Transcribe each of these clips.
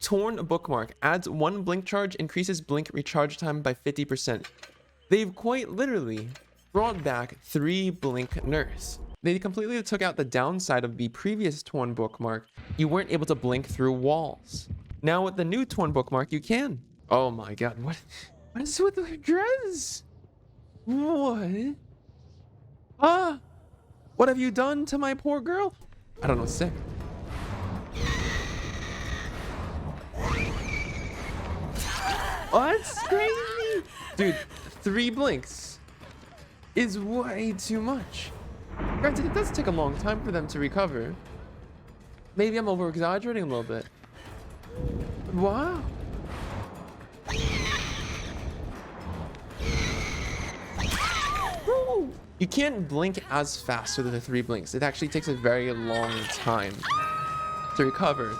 Torn Bookmark adds 1 blink charge, increases blink recharge time by 50%. They've quite literally brought back 3 blink nurse. They completely took out the downside of the previous Torn Bookmark. You weren't able to blink through walls. Now with the new Torn Bookmark, you can. Oh my god, what is with the dress? What? Ah, what have you done to my poor girl? I don't know, sick. Oh, that's crazy. Dude, 3 blinks is way too much. Granted, it does take a long time for them to recover. Maybe I'm over exaggerating a little bit. Wow. Woo. You can't blink as fast with the 3 blinks. It actually takes a very long time to recover.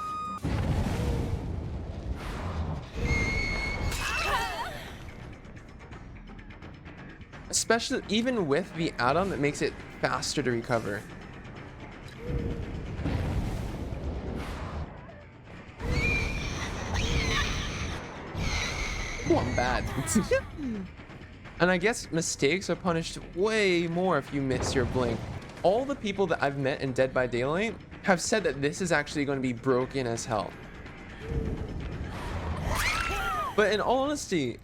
Especially even with the add-on that makes it faster to recover. Oh, I'm bad. And I guess mistakes are punished way more if you miss your blink. All the people that I've met in Dead by Daylight have said that this is actually going to be broken as hell. But in all honesty,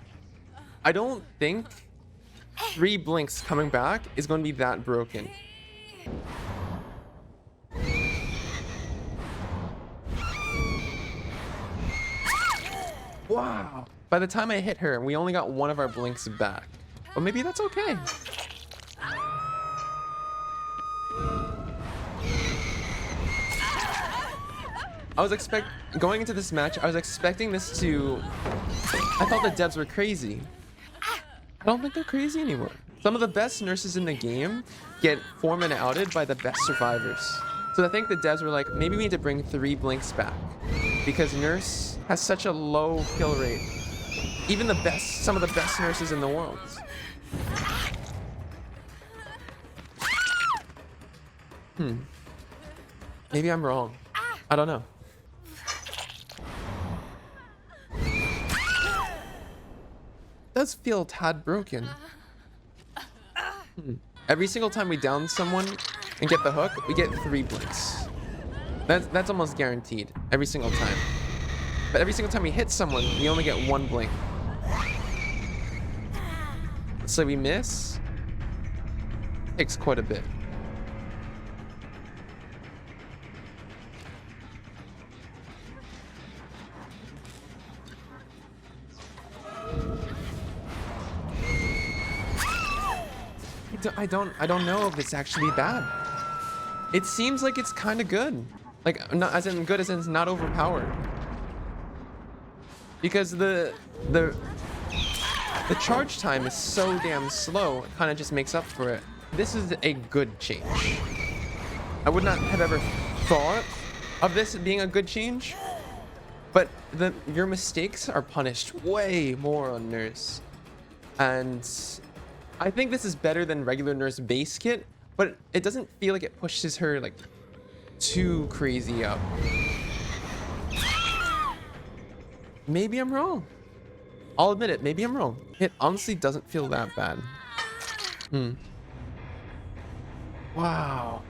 I don't think 3 blinks coming back is going to be that broken. Wow. By the time I hit her, we only got 1 of our blinks back. But maybe that's okay. Going into this match, I was expecting this to... I thought the devs were crazy. I don't think they're crazy anymore. Some of the best nurses in the game get 4-minute outed by the best survivors. So I think the devs were like, maybe we need to bring 3 blinks back because nurse has such a low kill rate. Even some of the best nurses in the world. Maybe I'm wrong. I don't know. Does feel a tad broken. Every single time we down someone and get the hook, we get 3 blinks. That's almost guaranteed every single time. But every single time we hit someone, we only get 1 blink. So we miss. Takes quite a bit. I don't know if it's actually bad. It seems like it's kind of good. Like, not as in good as in it's not overpowered. Because the charge time is so damn slow, it kind of just makes up for it. This is a good change. I would not have ever thought of this being a good change, but your mistakes are punished way more on Nurse. And I think this is better than regular Nurse base kit, but it doesn't feel like it pushes her like too crazy up. Maybe I'm wrong. I'll admit it, maybe I'm wrong. It honestly doesn't feel that bad. Wow.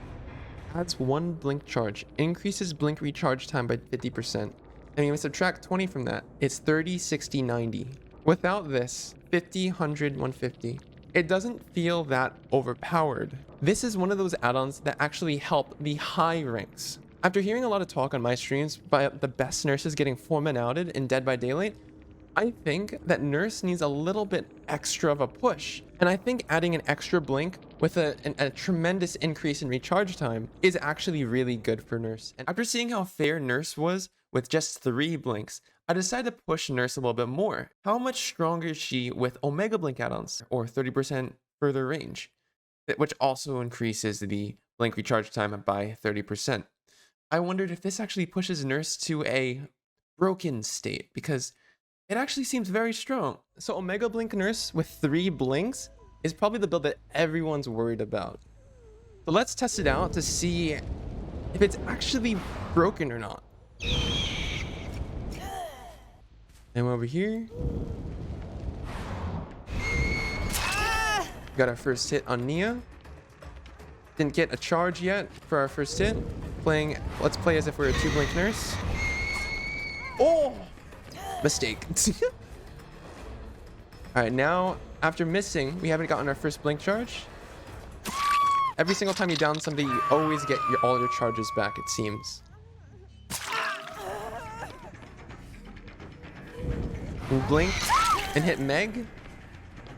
Adds 1 blink charge. Increases blink recharge time by 50%. And we subtract 20 from that. It's 30, 60, 90. Without this, 50, 100, 150. It doesn't feel that overpowered. This is one of those add-ons that actually help the high ranks. After hearing a lot of talk on my streams by the best nurses getting 4-man outed in Dead by Daylight, I think that Nurse needs a little bit extra of a push. And I think adding an extra blink with a tremendous increase in recharge time is actually really good for Nurse. And after seeing how fair Nurse was with just 3 blinks, I decided to push Nurse a little bit more. How much stronger is she with Omegablink add-ons, or 30% further range, which also increases the blink recharge time by 30%. I wondered if this actually pushes Nurse to a broken state, because it actually seems very strong. So Omegablink Nurse with 3 blinks is probably the build that everyone's worried about. So let's test it out to see if it's actually broken or not. And over here, got our first hit on Nia. Didn't get a charge yet for our first hit. Let's play as if we're a 2-blink nurse. Oh! Mistake. Alright, now, after missing, we haven't gotten our first blink charge. Every single time you down somebody, you always get all your charges back, it seems. We blink and hit Meg.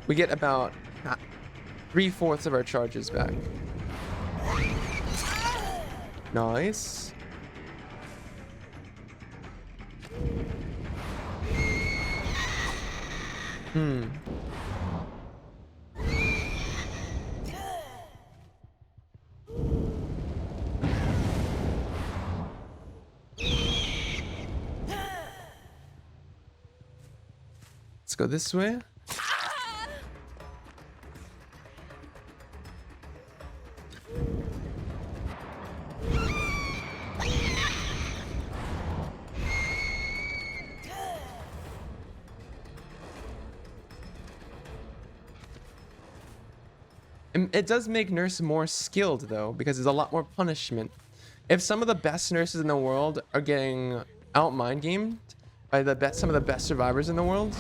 We get about 3/4 of our charges back. Nice. Let's go this way. It does make nurse more skilled though, because there's a lot more punishment. If some of the best nurses in the world are getting out mind gamed by some of the best survivors in the world,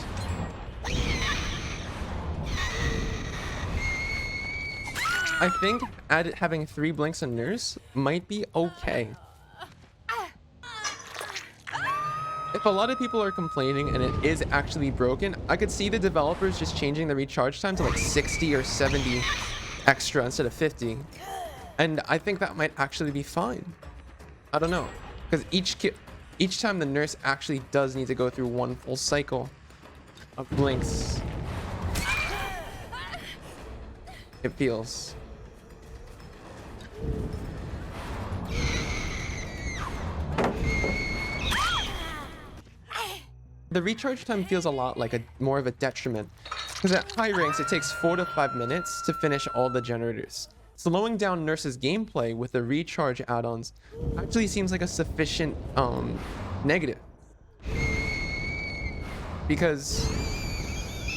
I think having 3 blinks on nurse might be okay. If a lot of people are complaining and it is actually broken, I could see the developers just changing the recharge time to like 60 or 70 extra instead of 50. And I think that might actually be fine. I don't know. Because each time the nurse actually does need to go through 1 full cycle of blinks. It feels. The recharge time feels a lot like more of a detriment, because at high ranks it takes 4 to 5 minutes to finish all the generators. Slowing down Nurse's gameplay with the recharge add-ons actually seems like a sufficient negative, because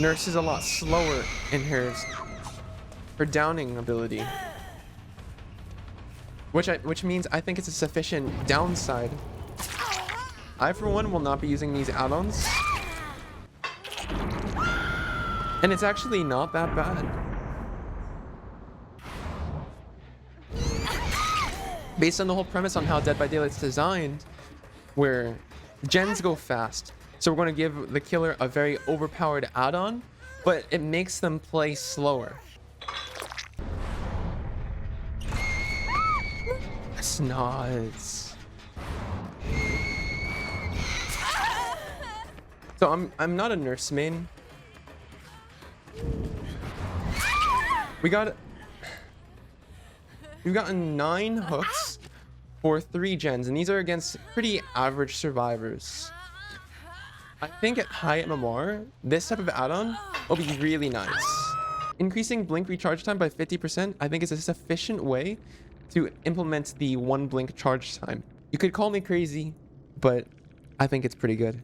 Nurse is a lot slower in her downing ability, which means I think it's a sufficient downside. I, for one, will not be using these add-ons. And it's actually not that bad. Based on the whole premise on how Dead by Daylight's designed, where gens go fast. So we're going to give the killer a very overpowered add-on, but it makes them play slower. Snods. So I'm not a nurse main. We've gotten 9 hooks for 3 gens, and these are against pretty average survivors. I think at high MMR, this type of add-on will be really nice. Increasing blink recharge time by 50%, I think is a sufficient way to implement the 1 blink charge time. You could call me crazy, but I think it's pretty good.